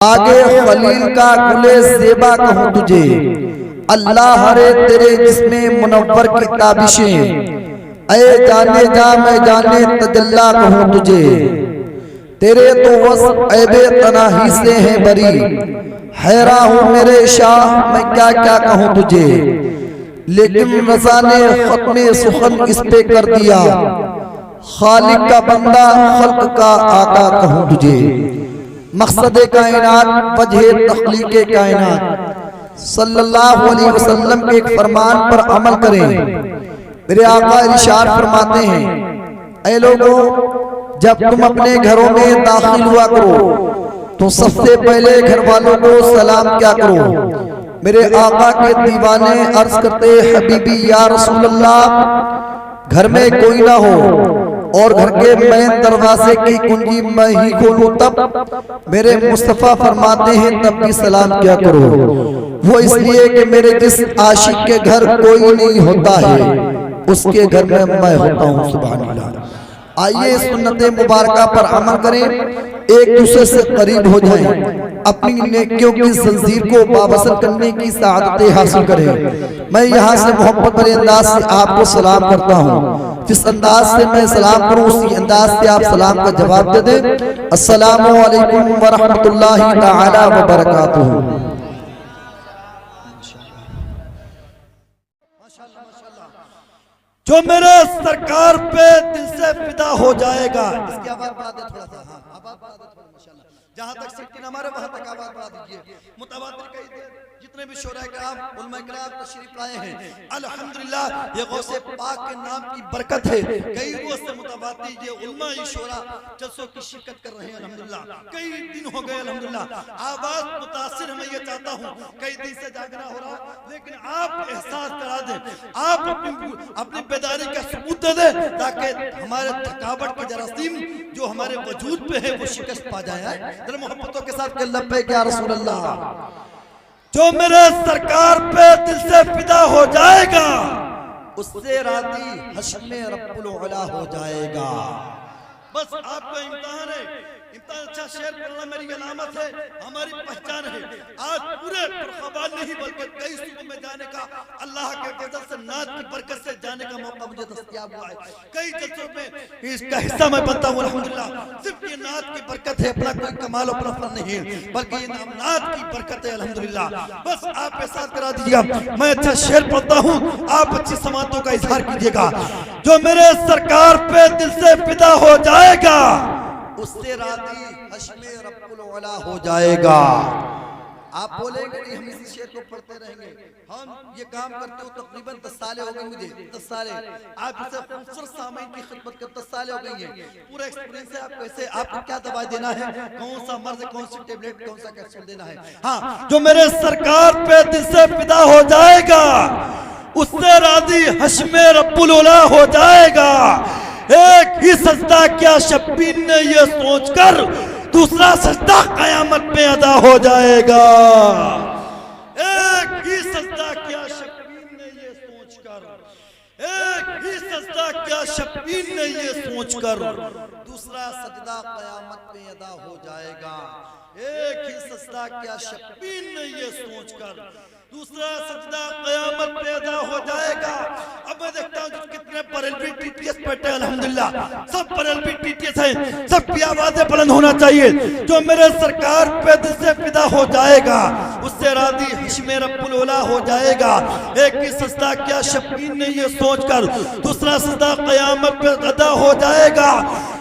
आगे खलील का गुले ज़ेबा कहूँ तुझे, अल्लाह हरे तेरे जिस्में मुनव्वर की ताबिशें। ऐ जाने जा मैं जाने तजल्ला कहूँ तुझे, तेरे तो वस ऐबे तनाही से है बरी। हैरा हूँ मेरे शाह मैं क्या क्या कहूँ तुझे, लेकिन रज़ा ने ख़त्मे सुखन इस पे कर दिया। खालिक का बंदा खल्क का आका कहूँ तुझे, मकसद कायनात वजह तख्लीक़े कायनात सल्लल्लाहु अलैहि वसल्लम के एक फरमान पर अमल करें। मेरे आका इरशाद फरमाते हैं, ऐ लोगों, जब तुम अपने घरों में दाखिल हुआ करो तो सबसे पहले घर वालों को सलाम क्या करो। मेरे आका के दीवाने अर्ज करते, हबीबी या रसूल अल्लाह, घर में कोई ना हो और घर के मेन दरवाजे की कुंजी मैं ही खोलूं तब। मेरे मुस्तफा फरमाते हैं तब भी सलाम क्या करो। वो इसलिए कि मेरे जिस आशिक के घर कोई नहीं होता है उसके घर में मैं होता हूँ। सुभान अल्लाह। आइए सुन्नत मुबारका पर अमल करें, एक दूसरे से करीब हो जाएं, अपनी नेकियों की जंजीर को वाबसल करने की सआदतें हासिल करें। मैं यहाँ से मोहब्बत भरे अंदाज से आपको सलाम करता हूँ। जिस अंदाज से मैं सलाम करूँ उसी अंदाज से आप सलाम का जवाब दे दें। अस्सलामु अलैकुम व रहमतुल्लाहि तआला व बरकातुहू। जो मेरे सरकार पे दिल से फिदा हो जाएगा। इसकी आवाज बढ़ा दे थोड़ा सा। हाँ, आवाज बढ़ा दे थोड़ा, माशाल्लाह। जहां तक सिक्किन हमारे वहां तक आवाज बढ़ा दीजिए। मुतवातिर कही दे, जितने भी शोरा किराम उलमा किराम तशरीफ लाए हैं, अल्हम्दुलिल्लाह ये गौसे पाक के नाम की बरकत है। कई रोज से मुतवातिर ये उलमा ही शोरा जलसों की शिरकत कर रहे हैं अल्हम्दुलिल्लाह। कई दिन हो गए अल्हम्दुलिल्लाह, आवाज मुतासिर मैं ये चाहता हूँ, कई दिन से जागना हो रहा, लेकिन आप एहसास करा दें, आप अपनी बेदारी का सबूत दे दे, ताकि हमारे थकावट के जरासीम जो हमारे वजूद पे है वो शिकस्त पा जाए। जरा मोहब्बतों के साथ लब्बैक या रसूल अल्लाह। जो मेरे सरकार पे दिल से फिदा हो जाएगा उससे राजी हश्मे रब्बुल उला हो जाएगा। बस आपका इम्तिहान है, इम्तिहान अच्छा शेर पढ़ना मेरी अलामत है, हमारी पहचान है। आज पूरे खबर नहीं बल्कि कई सूबों में जाने का, अल्लाह के फजल से नात की बरकत से जाने का मौका मुझे दस्तयाब हुआ है। कई जलसों में इसका हिस्सा मैं बनता हूँ अल्हम्दुलिल्लाह। सिर्फ ये नात की बरकत है, अपना कोई कमाल अपना फल नहीं है, बल्कि ये नात की बरकत है अल्हम्दुलिल्लाह। बस आप एहसास करा दीजिएगा, मैं अच्छा शेर पढ़ता हूँ, आप अच्छी समातों का इजहार कीजिएगा। जो मेरे सरकार पे दिल से फिदा हो जाएगा उससे राजी हश्मे रब्बुल उला हो जाएगा। आप बोलेंगे नहीं, हम इसी शेर को पढ़ते रहेंगे। हम ये काम करते हो तकरीबन 10 साल हो गए मुझे, 10 साल। आप इसे खूबसूरत सामईन की खिदमत कर 10 साल हो गई है। पूरा एक्सपीरियंस है आपको, कैसे आपको क्या दवाई देना है, कौन सा मर्ज, कौन सी टेबलेट, कौन सा कैप्सूल देना है। हाँ, जो मेरे सरकार पे दिल से फिदा हो जाएगा उससे राजी हश्मे रब्बुल उला हो जाएगा। एक ही सजदा क्या शब्बीर ने ये सोचकर, दूसरा सजदा कयामत में अदा हो जाएगा। एक ही सजदा क्या शब्बीर ने ये सोचकर, एक ही सजदा क्या शब्बीर ने ये सोचकर, दूसरा सजदा कयामत में अदा हो जाएगा। एक ही सजदा क्या शब्बीर ने ये सोचकर, दूसरा सजदा कयामत पे अदा हो जाएगा। अब मैं देखता हूँ कितने बरेलवी टीटीएस बैठे अल्हम्दुलिल्लाह, सब बरेलवी टीटीएस हैं, सबकी आवाजें बुलंद होना चाहिए। जो मेरे सरकार पे दिल से फिदा हो जाएगा उससे राजी हश्मे रब्बुल उला हो जाएगा। एक ही सजदा क्या शब्बीर ने ये सोचकर, दूसरा सजदा कयामत पे अदा हो जाएगा।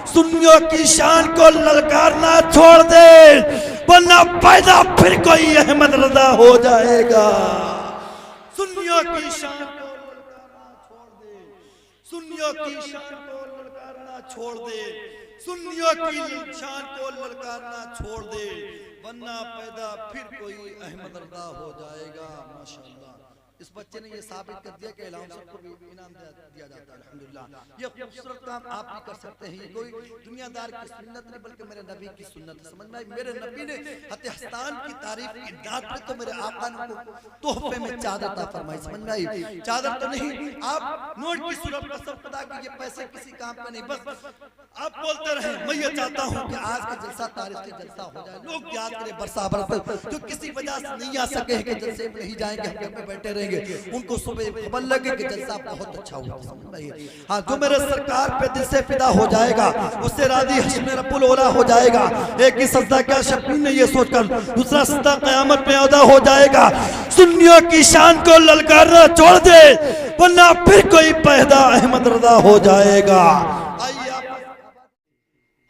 सुन्नियों की शान को ललकारना छोड़ दे, वरना पैदा फिर कोई अहमद रजा हो जाएगा। सुन्नियों की शान को ललकारना छोड़ दे, सुन्नियों की शान को ललकारना छोड़ दे, सुन्नियों की शान को ललकारना छोड़ दे, वरना पैदा फिर कोई अहमद रजा हो जाएगा। माशाअल्लाह। इस बच्चे ने ये साबित कर दिया कि इलाम सबको भी इनाम दिया जाता है। अल्हम्दुलिल्लाह, ये खूबसूरत काम आप भी कर सकते हैं। ये कोई दुनियादार की सुन्नत नहीं बल्कि मेरे नबी की सुन्नत है। समझ में आई? मेरे नबी ने हस्तान की तारीफ की डांट पे तो मेरे आका ने तोहफे में चादर अता फरमाई। समझ में आई? चादर तो नहीं, आप नोट की सूरत में सब पता कि ये पैसे किसी काम का नहीं, बस आप बोलते रहे मैं ये चाहता हूँ कि आज का जलसा तारीफ के जलसा हो जाए, लोग याद करें बरसा बरस जो किसी वजह से नहीं आ सके कि जलसे में नहीं जाएंगे, हम पे बैठे रहेंगे, उनको सुबह खबर लगे कि जलसा बहुत अच्छा हुआ। हाँ, जो मेरे सरकार पे दिल से फिदा हो जाएगा उससे राजी हश्र रब्बुल ओला हो जाएगा। एक ही सजदा क्या शबीर ने ये सोचकर, दूसरा सजदा क़यामत में अदा हो जाएगा। सुन्नियों की शान को ललकारना छोड़ दे वरना फिर कोई पैदा अहमद रजा हो जाएगा।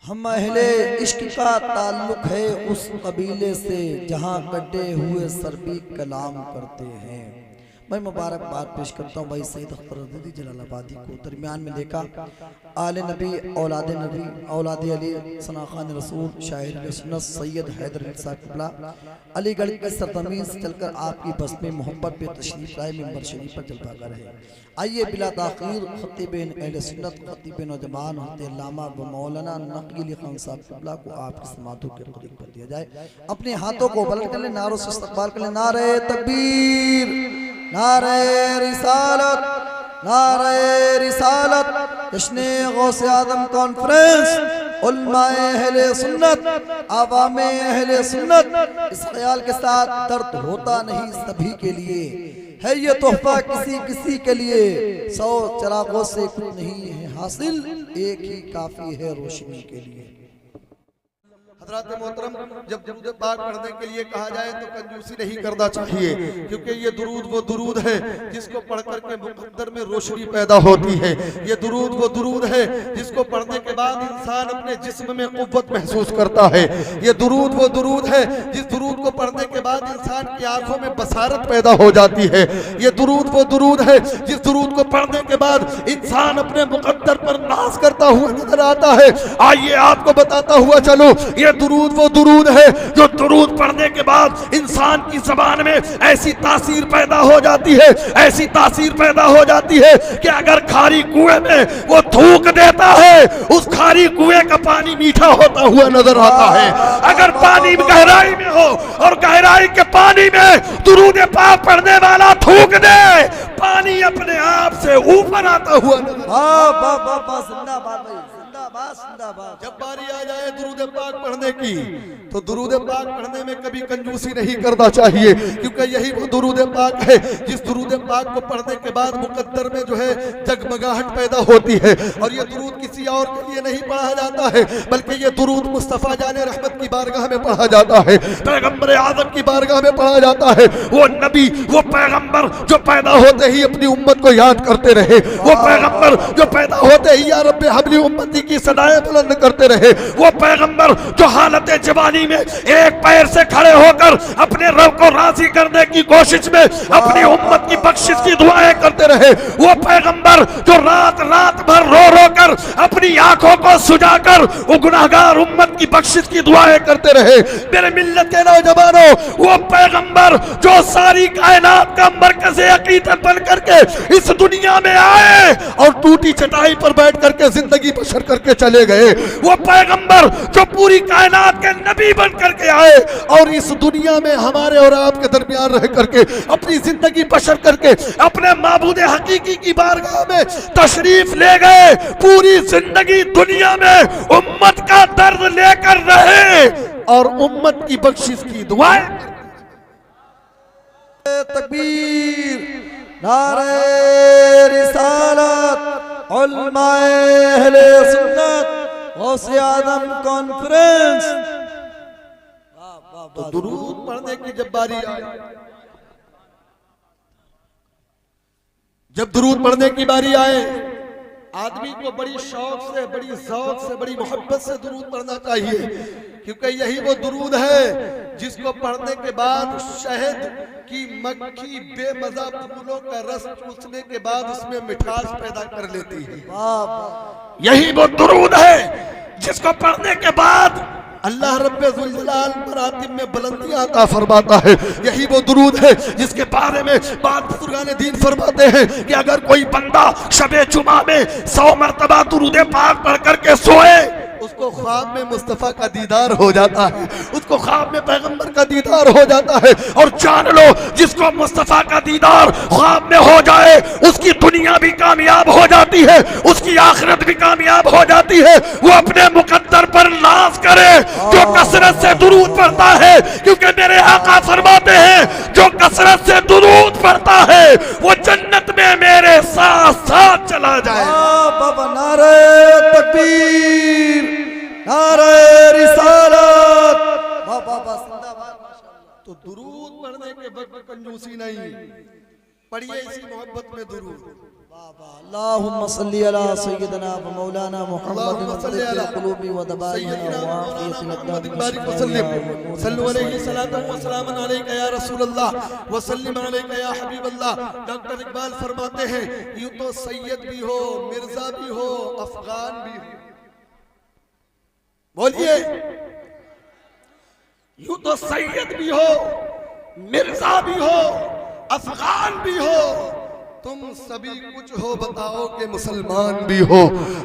हम अहले इश्क का ताल्लुक है उस कबीले से जहाँ कटे हुए सर भी कलाम करते हैं। मैं मुबारकबाद पेश करता हूँ भाई सईद अख्तर रज़ी जलालाबादी को। दरमियान में देखा आले नबी, औलाद नबी, औलाद अली, सना खान रसूल, शाहिर सुन्नत सैयद हैदर साहब अलीगढ़ की सरजमीन से चलकर आपकी बस में मोहब्बत पे तशरीफ लाए, मिंबर शरीफ पर जलवा कर है। आइए बिला ताखीर खतीब अहले सुन्नत, खतीब नौजवान अल्लामा व मौलाना नकील खान साहब क़िबला को आपकी समातों के करीब कर दिया जाए। अपने हाथों को बुलंद कर ले, नारों से इस्तक़बाल कर ले। नारे तकबीर, नारे रिसालत, नारे रिसालत। जश्ने गौसे आदम कॉन्फ्रेंस, उलमाए अहले सुन्नत, आवामे अहले सुन्नत। इस ख्याल के साथ दर्द होता नहीं सभी के लिए है ये तोहफा किसी किसी के लिए, 100 चिरागों से कुछ नहीं है हासिल, एक ही काफी है रोशनी के लिए। हज़रात मोहतरम, जब दुरूद पाक पढ़ने के लिए कहा जाए तो कंजूसी नहीं करना चाहिए, क्योंकि ये दुरूद वो दुरूद है जिसको पढ़कर के मुक़द्दर में रोशनी पैदा होती है। ये दुरूद वो दुरूद है जिसको पढ़ने के बाद इंसान अपने जिस्म में क़ुव्वत महसूस करता है। ये दुरूद वो दुरूद है जिस दुरूद को पढ़ने के बाद इंसान की आंखों में बसारत पैदा हो जाती है। ये दुरूद वो दुरूद है जिस दुरूद को पढ़ने के बाद इंसान अपने मुक़द्दर पर नाज करता हुआ नजर आता है। आइए आपको बताता हुआ चलो, ये दुरूद वो दुरूद है जो दुरूद पढ़ने के बाद इंसान की ज़बान में ऐसी तासीर पैदा हो जाती है, ऐसी तासीर पैदा हो जाती है कि अगर खारी कुएं में वो थूक देता है, उस खारी कुएं का पानी मीठा होता हुआ नजर आता है। अगर पानी गहराई में हो और गहराई के पानी में दुरूद पाक पढ़ने वाला थूक दे, पानी अपने आप से ऊपर आता हुआ नजर। जब बारी आ जाए दुरूद पाक पढ़ने की तो दुरूद पाक पढ़ने में कभी कंजूसी नहीं करना चाहिए, क्योंकि यही वो दुरूद पाक है जिस दुरूद पाक को पढ़ने के बाद मुकद्दर में जो है जगमगाहट पैदा होती है। और ये दुरूद किसी और के लिए नहीं पढ़ा जाता है, बल्कि ये दुरूद मुस्तफ़ा जाने रहमत की बारगाह में पढ़ा जाता है, पैगम्बर आज़म की बारगाह में पढ़ा जाता है। वो नबी, वो पैगम्बर जो पैदा होते ही अपनी उम्मत को याद करते रहे, वो पैगम्बर जो पैदा होते ही या रब्बे हबली उम्मती की सदाएं बुलंद करते रहे, वो पैगंबर जो हालत जवानी में एक पैर से खड़े होकर अपने रब को राजी करने की कोशिश में अपनी उम्मत की बख्शिश की दुआएं करते रहे, वो पैगंबर जो रात रात भर रो रो कर अपनी आंखों को सुजाकर वो गुनाहगार उम्मत की बख्शिश की दुआएं करते रहे। मेरे मिल्लत के नौजवानों, वो पैगंबर जो सारी कायनात का मरकज़ अक़ीदत बन करके इस दुनिया में आए और टूटी चटाई पर बैठ करके जिंदगी बसर करके चले गए, वो पैगंबर जो पूरी कायनात के नबी बन करके आए और इस दुनिया में हमारे और आपके दरमियान रह करके अपनी जिंदगी बसर करके अपने माबूद हकीकी की बारगाह में तशरीफ ले गए। पूरी जिंदगी दुनिया में उम्मत का दर्द लेकर रहे और उम्मत की बख्शिश की दुआएं। तकबीर, नारे रिसालत, उलमाए अहले सुन्नत, गौसे आदम कॉन्फ्रेंस। तो दुरूद पढ़ने की जब बारी आए, जब दुरूद पढ़ने की बारी आए, आदमी को बड़ी शौक से, बड़ी ज़ौक़ से, बड़ी मोहब्बत से दुरूद पढ़ना चाहिए, क्योंकि यही वो दुरूद है जिसको पढ़ने के बाद शहद की मक्खी बेमज़ा फूलों का रस चूसने के बाद उसमें मिठास पैदा कर लेती है। यही वो दुरूद है जिसको पढ़ने के बाद अल्लाह रब्बे जुल जलाल मरातिब में बुलंदियां अता फरमाता है। यही वो दुरूद है जिसके बारे में बाद बुजुर्गान दीन फरमाते हैं कि अगर कोई बंदा शबे जुमा में 100 मरतबा दुरूद पाक पढ़ करके सोए, उसको ख्वाब में मुस्तफ़ा का दीदार हो जाता है, उसको ख्वाब में पैगंबर का दीदार हो जाता है। और जान लो, जिसको मुस्तफ़ा का दीदार ख्वाब में हो जाए, उसकी दुनिया भी कामयाब हो जाती है, उसकी आखिरत भी कामयाब हो जाती है। वो अपने मुकद्दर पर नाज करे जो कसरत से दुरूद पढ़ता है, क्योंकि मेरे आका फरमाते हैं जो कसरत से दुरूद पढ़ता है वो जन्नत में मेरे साथ साथ चला जाए। बाबा नारे तकबीर, नारे रिसालत, बाबा जिंदाबाद। तो दुरूद पढ़ने के वक्त कंजूसी नहीं, पढ़िए इसी मोहब्बत में दुरूद। अल्लाहुम्मा सल्ली अला सय्यिदना व मौलाना मुहम्मद व तब्बिल क़ुलूबी व दबाइना व आफियतिल अब्दान। सल्लु अलैहि सलातन व सलामन अलैका या रसूलल्लाह व सल्लिम अलैका या हबीबल्लाह। डॉक्टर इकबाल फरमाते हैं यूं तो सैयद भी हो, मिर्जा भी हो, अफगान भी हो। बोलिए, यूं तो सैयद भी हो, मिर्जा भी हो, अफगान भी हो, तुम सभी कुछ हो बताओ कि मुसलमान भी हो,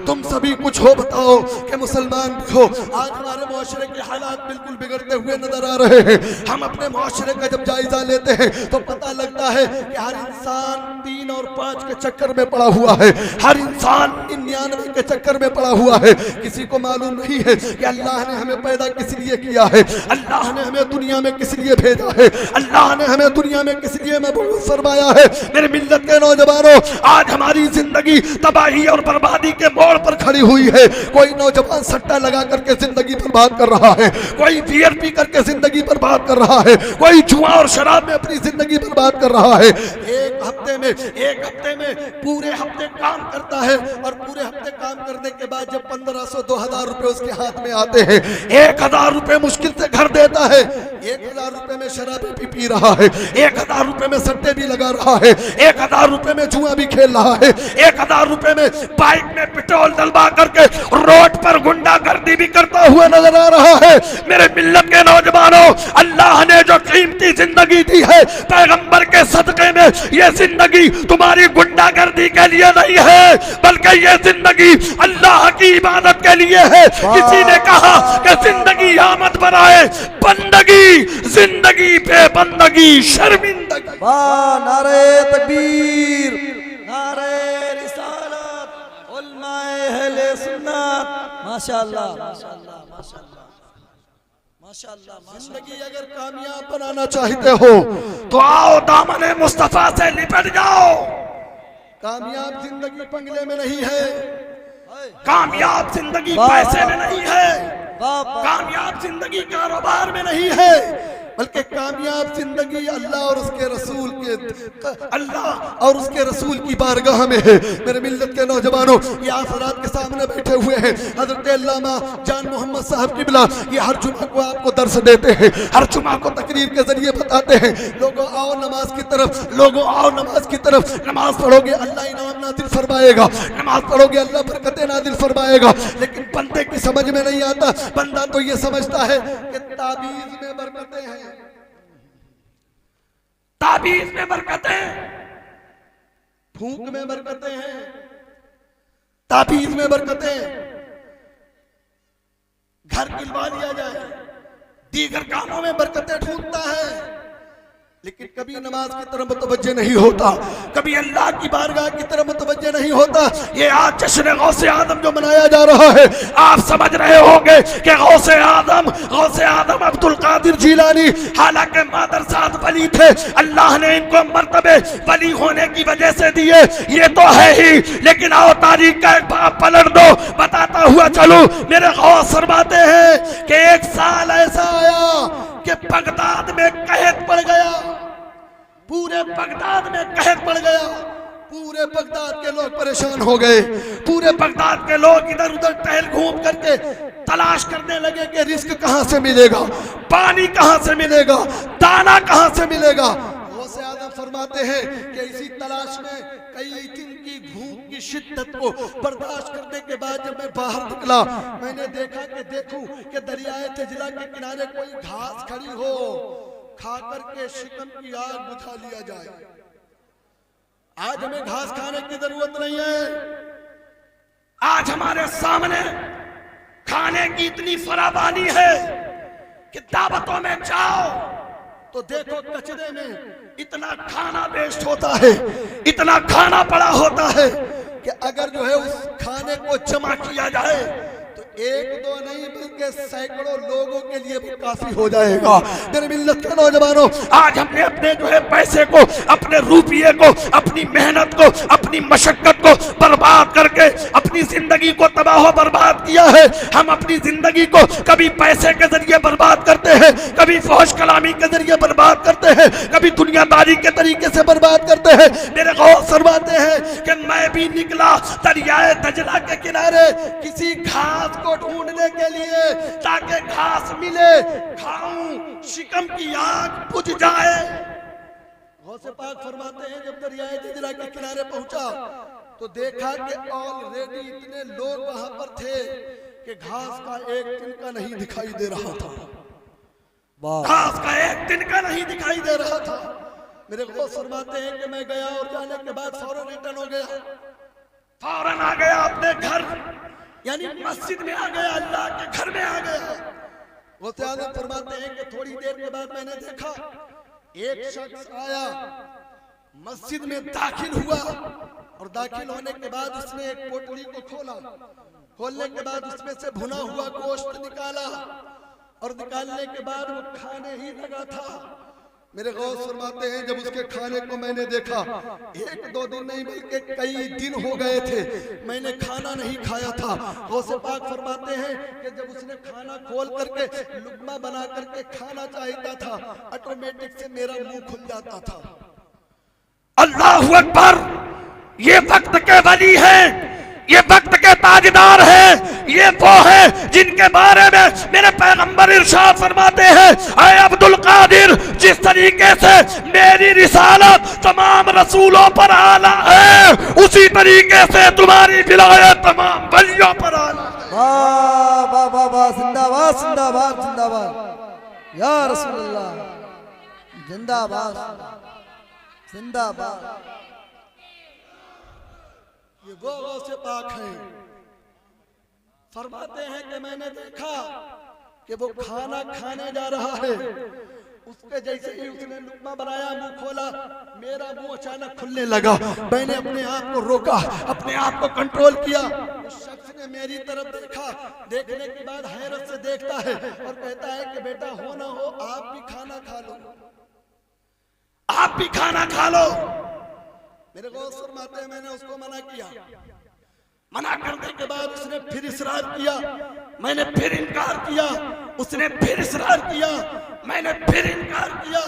तुम सभी कुछ हो बताओ कि मुसलमान भी हो। आज हमारे मुआशरे के हालात बिल्कुल बिगड़ते हुए नजर आ रहे हैं। हम अपने मुआशरे का जब जायजा लेते हैं तो पता लगता है कि हर इंसान 3 और 5 के चक्कर में पड़ा हुआ है, हर इंसान 99 के चक्कर में पड़ा हुआ है। किसी को मालूम नहीं है कि अल्लाह ने हमें पैदा किस लिए किया है, अल्लाह ने हमें दुनिया में किस लिए भेजा है, अल्लाह ने हमें दुनिया में किस लिए मबूस फरमाया है। मेरे मिल्लत के नौजवानों, आज हमारी जिंदगी तबाही और बर्बादी के मोड़ पर खड़ी हुई है। कोई नौजवान सट्टा लगा करके जिंदगी बर्बाद कर रहा है, कोई बियर पी करके जिंदगी बर्बाद कर रहा है, कोई जुआ और शराब में अपनी जिंदगी बर्बाद कर रहा है। एक हफ्ते में पूरे हफ्ते काम करता है और पूरे हफ्ते काम करने के बाद जब 1500-2000 रुपए उसके हाथ में आते हैं, 1000 रुपए मुश्किल से घर देता है, 1000 रुपए में शराब पी रहा है, 1000 रुपए में सट्टे भी लगा रहा है, 1000 रुपए में जुआ भी खेल रहा है, 1000 रुपए में बाइक में पेट्रोल डलवा करके रोड पर गुंडागर्दी भी करता हुआ नजर आ रहा है। मेरे मिल्लत के नौजवानों, अल्लाह ने जो कीमती जिंदगी दी है पैगंबर के सदके में, ये जिंदगी तुम्हारी गुंडागर्दी के लिए नहीं है, बल्कि ये जिंदगी अल्लाह की इबादत के लिए है। किसी ने कहा कि जिंदगी आमद बनाए बंदगी, जिंदगी पे बंदगी शर्मिंदगी। वाह, नारे तकबीर, नारे रिसालत, उलमाए अहले सुन्नत। माशाअल्लाह, माशाअल्लाह, माशाअल्लाह, माशाअल्लाह। जिंदगी अगर कामयाब बनाना चाहते हो तो आओ दामने मुस्तफा से लिपट जाओ। कामयाब जिंदगी बंगले में नहीं है, कामयाब जिंदगी पैसे में नहीं है, कामयाब जिंदगी कारोबार में नहीं है, बल्कि कामयाब जिंदगी अल्लाह और उसके रसूल की बारगाह में है। मेरे मिल्लत के नौजवानों, ये आफरात के सामने बैठे हुए हैं हजरत अल्लामा जान मोहम्मद साहब किबला। ये हर जुमा को आपको दर्स देते हैं, हर जुमा को तकरीर के जरिए बताते हैं, लोगों आओ नमाज की तरफ, लोगों आओ नमाज की तरफ। नमाज पढ़ोगे अल्लाह इनाम नाजिल फरमाएगा, नमाज पढ़ोगे अल्लाह बरकतें नाजिल फरमाएगा। लेकिन बंदे की समझ में नहीं आता, बंदा तो ये समझता है कि ताबीज में बरकतें हैं, ताबीज में बरकतें, फूंक में बरकतें हैं, ताबीज में बरकतें, घर गिलवा लिया जाए, दीगर कामों में बरकतें ढूंढता है, लेकिन कभी नमाज की तरफ मुतवज्जे नहीं होता, कभी अल्लाह की बारगाह की तरफ मुतवज्जे नहीं होता। ये आज जश्न गौसे आदम जो मनाया जा रहा है, आप समझ रहे होंगे कि गौसे आदम अब्दुल कादिर जिलानी, हालांकि मादर साथ वली थे, अल्लाह ने इनको मर्तबे वली होने की वजह से दिए, ये तो है ही। लेकिन आओ तारीख का एक बार पलट दो, बताता हुआ चलो। मेरे गौस फरमाते हैं कि एक साल ऐसा आया कि बगदाद में कहत पड़ गया, पूरे बगदाद में कहत पड़ गया, पूरे बगदाद के लोग परेशान हो गए, पूरे बगदाद के लोग इधर उधर टहल घूम करके तलाश करने लगे कि रिस्क कहां से मिलेगा, पानी कहां से मिलेगा, दाना कहां से मिलेगा। गौसे आदम फरमाते हैं कि इसी तलाश में कई दिन की भूख की शिद्दत को बर्दाश्त करने के बाद जब मैं बाहर निकला, मैंने देखा कि देखूं कि दरियाए तिजला के किनारे कोई घास खड़ी हो, खाकर के शिकम की आग बुझा लिया जाए। आज हमें घास खाने की जरूरत नहीं है। आज हमारे सामने खाने की इतनी फरावानी है कि दावतों में जाओ तो देखो कचरे में इतना खाना वेस्ट होता है, इतना खाना पड़ा होता है कि अगर जो है उस खाने को जमा किया जाए तो एक दो नहीं बल्कि सैकड़ों लोगों के लिए भी काफी हो जाएगा। मेरे मिल्लत के नौजवानों, आज हमने अपने जो है पैसे को, अपने रुपये को, अपनी मेहनत को, अपनी मशक्कत को बर्बाद करके अपनी जिंदगी को तबाह बर्बाद किया है। हम अपनी जिंदगी को कभी पैसे के जरिए बर्बाद करते हैं, कभी फौज कलामी के जरिए बर्बाद करते हैं, कभी दुनियादारी के तरीके से बर्बाद करते हैं। मेरे गौर फरमाते हैं कि मैं भी निकला दरियाए दजला के किनारे किसी घास को ढूंढने के लिए, ताकि घास मिले, खाऊं, शिकम की आग बुझ जाए। गौसे पाक फरमाते हैं जब दरियाए तिजला के किनारे पहुंचा तो देखा कि ऑलरेडी इतने लोग वहां पर थे कि घास का एक तिनका नहीं दिखाई दे रहा था। घास का एक तिनका नहीं दिखाई दे रहा था। मेरे गौस फरमाते हैं कि मैं गया और जाने के बाद फौरन रिटर्न हो गया, फौरन आ गया अपने घर, यानी मस्जिद में आ गया, अल्लाह के घर में आ गया। वो आजम फरमाते हैं कि थोड़ी देर के बाद मैंने देखा एक शख्स आया, मस्जिद में दाखिल हुआ और दाखिल होने के बाद उसने एक पोटली को खोला, खोलने के बाद उसमें से भुना हुआ गोश्त निकाला और निकालने के बाद वो खाने ही लगा था। मेरे गौस फरमाते हैं जब उसके खाने को मैंने देखा, एक दो दिन नहीं बल्कि कई दिन हो गए थे मैंने खाना नहीं खाया था। गौसे पाक फरमाते हैं कि जब उसने खाना खोल करके लुकमा बना करके खाना चाहता था, ऑटोमेटिक से मेरा मुंह खुल जाता था। अल्लाहु अकबर! ये वक्त के वली हैं, ये वक्त के ताजदार हैं, ये वो हैं जिनके बारे में मेरे पैगंबर इरशाद फरमाते हैं, ऐ अब्दुल कादिर, जिस तरीके से मेरी रिसालत तमाम रसूलों पर आला है, उसी तरीके से तुम्हारी विलायत तमाम वलियों पर आला है। वाह वाह वाह वाह, जिंदाबाद जिंदाबाद जिंदाबाद या रसूलुल्लाह, जिंदाबाद जिंदाबाद। ये वो गौसे पाक हैं, फरमाते हैं कि मैंने देखा कि वो खाना खाने जा रहा है, उसके जैसे ही उसने लुकमा बनाया, मुंह खोला, मेरा मुंह अचानक खुलने लगा। मैंने अपने आप को रोका, अपने आप को कंट्रोल किया। उस शख्स ने मेरी तरफ देखा, देखने के बाद हैरत से देखता है और कहता है कि बेटा हो ना हो आप भी खाना खा लो, आप भी खाना खा लो। मेरे गौस फरमाते हैं मैंने उसको मना किया, मना करने के बाद उसने फिर इसरार किया, मैंने फिर इनकार किया, उसने फिर इसरार किया, मैंने फिर इनकार किया।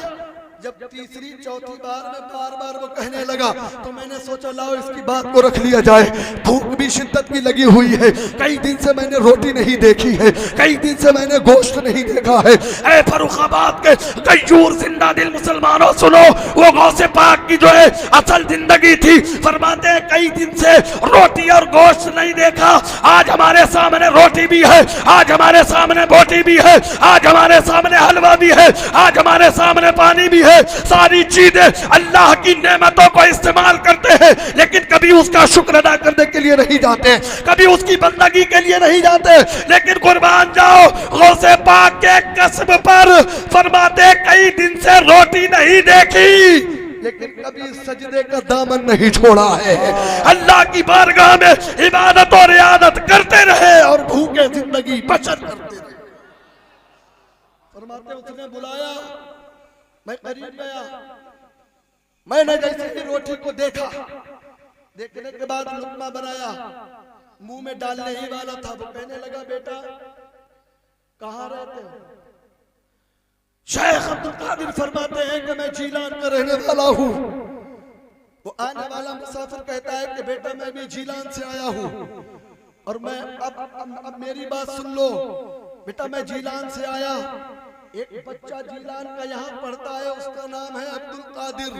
जब तीसरी चौथी बार में बार बार वो कहने लगा तो मैंने सोचा लाओ इसकी बात को रख लिया जाए। भूख भी शिद्दत की लगी हुई है, कई दिन से मैंने रोटी नहीं देखी है, कई दिन से मैंने गोश्त नहीं देखा है। ऐ फर्रुखाबाद के गयूर जिंदा दिल मुसलमानों सुनो, वो गौसे पाक की जो है असल जिंदगी थी। फरमाते हैं कई दिन से रोटी और गोश्त नहीं देखा, आज हमारे सामने रोटी भी है, आज हमारे सामने बोटी भी है, आज हमारे सामने हलवा भी है, आज हमारे सामने पानी भी है। सारी चीजें अल्लाह की नेमतों को इस्तेमाल करते हैं, लेकिन कभी उसका शुक्र अदा करने के लिए नहीं जाते, कभी उसकी बंदगी के लिए नहीं जाते। लेकिन कुर्बान जाओ गौसे पाक के कसब पर, फरमाते कई दिन से रोटी नहीं देखी, लेकिन कभी सजदे का दामन नहीं छोड़ा है। अल्लाह की बारगाह में इबादत और रियादत करते रहे और भूखे जिंदगी बसर करते रहे। फरमाते उसने बुलाया, मैं करीब गया, मैंने जैसे ही रोटी को देखा, देखने के बाद लुकमा बनाया, मुंह में डालने ही वाला था, वो कहने लगा बेटा कहाँ रहते हो? शेख अब्दुल कादिर फरमाते हैं कि मैं जीलान का रहने वाला हूँ। वो आने वाला मुसाफिर कहता है कि बेटा मैं भी जीलान से आया हूँ और मैं अब मेरी बात सुन लो बेटा, मैं जीलान से आया एक बच्चा जीलान का यहाँ पढ़ता है, उसका नाम है अब्दुल कादिर।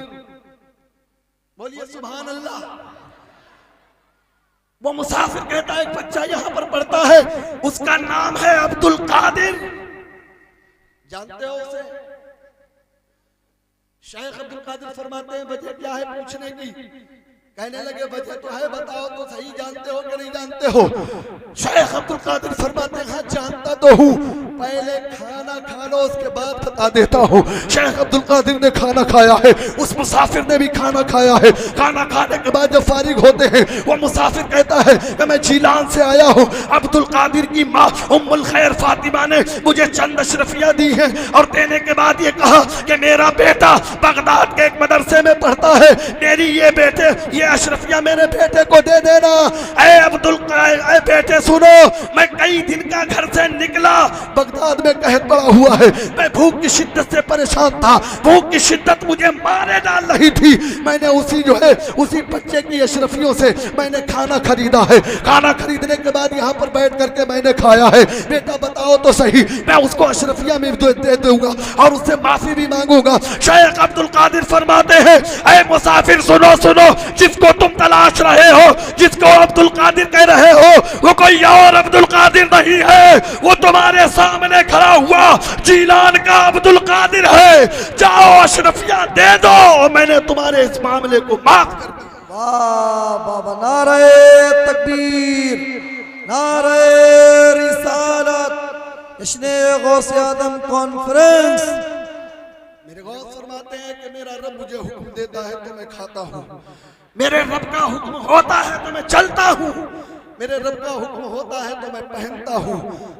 बोलिए सुभान अल्लाह। वो मुसाफिर कहता है एक बच्चा यहाँ पर पढ़ता है, उसका नाम है अब्दुल कादिर। जानते हो उसे? शेख अब्दुल कादिर फरमाते हैं वजह क्या है पूछने की। कहने लगे वजह तो है, बताओ तो सही, जानते हो कि नहीं जानते हो? शेख अब्दुल कादिर फरमाते हैं हाँ जानता तो हूँ, पहले खाना खा लो उसके बाद बता देता हूँ। शेख अब्दुल कादिर ने खाना खाया है, उस मुसाफिर ने भी खाना खाया है। खाना खाने के बाद जब फारिग होते हैं, वो मुसाफिर कहता है कि मैं जीलान से आया हूँ, अब्दुल कादिर की माँ उम्मुल खैर फातिमा ने मुझे चंद अशरफियाँ दी हैं और देने के बाद ये कहा कि मेरा बेटा बगदाद के एक मदरसे में पढ़ता है, मेरी ये अशरफिया मेरे बेटे को दे देना। ऐ बेटे सुनो, मैं कई दिन का घर से निकला, बगदाद में कहत पड़ा हुआ है, मैं भूख की शिद्दत से परेशान था, भूख की शिद्दत मुझे मारे डाल रही थी। मैंने उसी बच्चे की अशरफियों से मैंने खाना खरीदा है। खाना खरीदने के बाद यहाँ पर बैठ करके मैंने खाया है। बेटा बताओ तो सही, मैं उसको अशरफिया में दे दूंगा और उससे माफी भी मांगूंगा। शेख अब्दुल कादिर फरमाते हैं ऐ मुसाफिर सुनो सुनो, जिसको तुम तलाश रहे हो, जिसको अब्दुल कादिर कह रहे हो, वो कोई और अब्दुल कादिर नहीं है, वो तुम्हारे सामने खड़ा हुआ जीलान का अब्दुल कादिर है। जाओ अशरफिया दे दो, मैंने तुम्हारे इस मामले को माफ कर दिया। वाह बाबा, नारे तकबीर, नारे रिसालत, जश्न गौसे आदम कॉन्फ्रेंस। मेरे गौस फरमाते हैं कि मेरा रब मुझे हुक्म देता है तो मैं खाता हूँ, मेरे रब का हुक्म होता है तो मैं चलता हूँ, मेरे रब का हुक्म होता है तो मैं पहनता हूँ।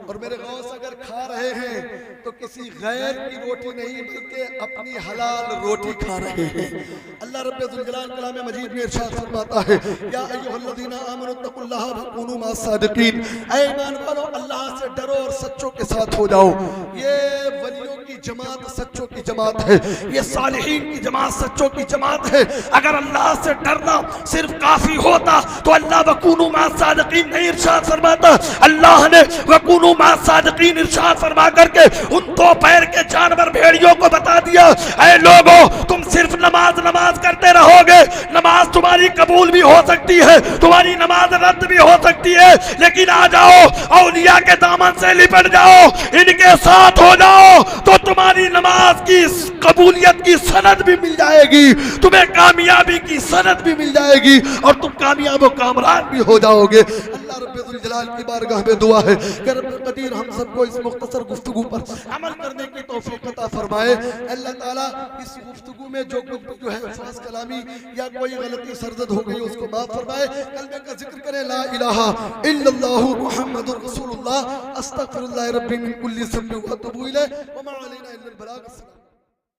और मेरे गौस अगर खा रहे हैं तो किसी गैर की रोटी नहीं बल्कि अपनी हलाल रोटी खा रहे हैं। अल्लाह रब्बुल जलाल कलाम मजीद में इरशाद फरमाता है या अय्युहल्लज़ीना आमनु तक़ुल्लाह व कूनू मअस सादिक़ीन, ऐ ईमान वालो अल्लाह से डरो और सच्चों के साथ हो जाओ। ये वलियों की जमात सच्चों की जमात है, ये सालिहीन की जमात सच्चों की जमात है। अगर अल्लाह से डरना सिर्फ काफी होता तो अल्लाह व कूनू मअस सादिक़ीन नहीं इरशाद फरमाता। अल्लाह ने व कूनू मअस सादिक़ीन इरशाद फरमा करके उन दो पैर के जानवर भेड़ियों को बता दिया, ऐ लोगों तुम सिर्फ नमाज करते रहोगे, नमाज तुम्हारी कबूल भी हो सकती है, तुम्हारी नमाज रद्द भी हो सकती है, लेकिन आ जाओ औलिया के दामन से लिपट जाओ, इनके साथ हो जाओ तो तुम्हारी नमाज की कबूलियत की सनद भी मिल जाएगी, तुम्हें कामयाबी की सनद भी मिल जाएगी और तुम कामयाब व कामरान भी हो जाओगे। अल्लाह रब्बुल जलाल की बारगाह में दुआ है कि रब्बुल कदीर हम सबको इस मुख्तसर गुफ्तगू पर अमल करने की तौफीक अता फरमाए। अल्लाह ताला इस गुफ्तगू में जो कुछ जो है अल्फाज कलामी या कोई गलती सरजद हो गई उसको माफ फरमाए। कलमे का जिक्र करें ला इलाहा इल्लल्लाहु मुहम्मदुर रसूलुल्लाह अस्तगफिरुल्लाह रब्बी मिन कुल्ली ज़ंबिन व अतूबु इलैह व मा अलैना इल्लल बलाग।